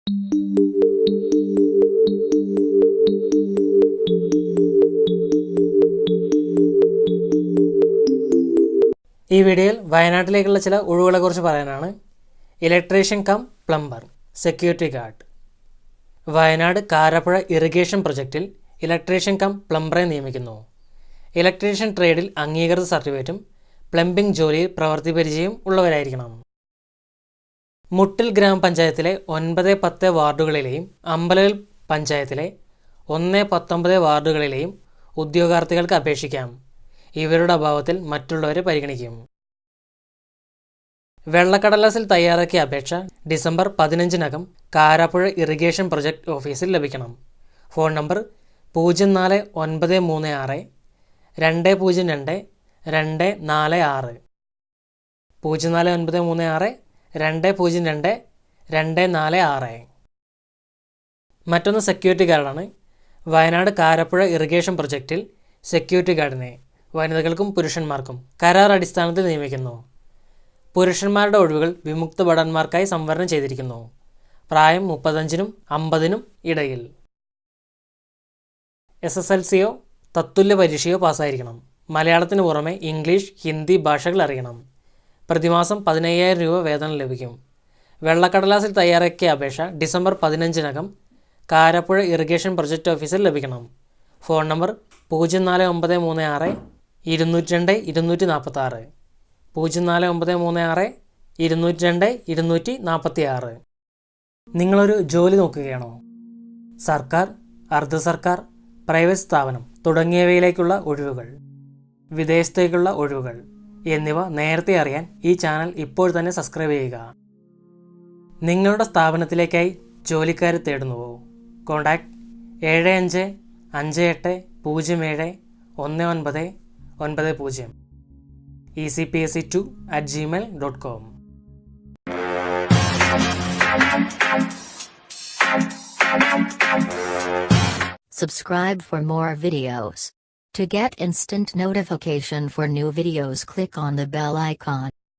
ഈ വീഡിയോയിൽ വയനാട്ടിലേക്കുള്ള ചില ഒഴിവുകളെക്കുറിച്ച് പറയാനാണ്. Electrician cum plumber, security guard. Wayanad Karapuzha irrigation പ്രൊജക്റ്റിൽ ഇലക്ട്രീഷ്യൻ കം പ്ലംബറെ നിയമിക്കുന്നു. ഇലക്ട്രീഷ്യൻ ട്രേഡിൽ അംഗീകൃത സർട്ടിഫിക്കറ്റും പ്ലംബിംഗ് ജോലിയിൽ പ്രവൃത്തി പരിചയം ഉള്ളവരായിരിക്കണം. മുട്ടിൽ ഗ്രാമപഞ്ചായത്തിലെ 9-10 വാർഡുകളിലെയും അമ്പലവയൽ പഞ്ചായത്തിലെ 1-19 വാർഡുകളിലെയും ഉദ്യോഗാർത്ഥികൾക്ക് അപേക്ഷിക്കാം. ഇവരുടെ അഭാവത്തിൽ മറ്റുള്ളവരെ പരിഗണിക്കും. വെള്ളക്കടലാസിൽ തയ്യാറാക്കിയ അപേക്ഷ ഡിസംബർ 15-നകം കാരാപ്പുഴ ഇറിഗേഷൻ പ്രൊജക്ട് ഓഫീസിൽ ലഭിക്കണം. Phone number 04936 202 246 04936 202 246. മറ്റൊന്ന് സെക്യൂരിറ്റി ഗാർഡാണ്. വയനാട് കാരാപ്പുഴ ഇറിഗേഷൻ പ്രൊജക്റ്റിൽ സെക്യൂരിറ്റി ഗാർഡിനെ വനിതകൾക്കും പുരുഷന്മാർക്കും കരാർ അടിസ്ഥാനത്തിൽ നിയമിക്കുന്നു. പുരുഷന്മാരുടെ ഒഴിവുകൾ വിമുക്ത ഭടന്മാർക്കായി സംവരണം ചെയ്തിരിക്കുന്നു. പ്രായം 35-നും 50-നും ഇടയിൽ. SSLCയോ തത്തുല്യ പരീക്ഷയോ പാസ്സായിരിക്കണം. മലയാളത്തിന് പുറമെ ഇംഗ്ലീഷ്, ഹിന്ദി ഭാഷകൾ അറിയണം. പ്രതിമാസം 15,000 രൂപ വേതനം ലഭിക്കും. വെള്ളക്കടലാസിൽ തയ്യാറാക്കിയ അപേക്ഷ ഡിസംബർ 15-നകം കാരാപ്പുഴ ഇറിഗേഷൻ പ്രൊജക്ട് ഓഫീസിൽ ലഭിക്കണം. Phone number 04936 202 246 04936 202 246. നിങ്ങളൊരു ജോലി നോക്കുകയാണോ? സർക്കാർ, അർദ്ധ സർക്കാർ, പ്രൈവറ്റ് സ്ഥാപനം തുടങ്ങിയവയിലേക്കുള്ള ഒഴിവുകൾ, വിദേശത്തേക്കുള്ള ഒഴിവുകൾ എന്നിവ നേരത്തെ അറിയാൻ ഈ ചാനൽ ഇപ്പോൾ തന്നെ സബ്സ്ക്രൈബ് ചെയ്യുക. നിങ്ങളുടെ സ്ഥാപനത്തിലേക്കായി ജോലിക്കാരെ തേടുന്നുവോ? Contact 7558071990 ecpsc2@gmail.com. Subscribe for more videos. To get instant notification for new videos, click on the bell icon.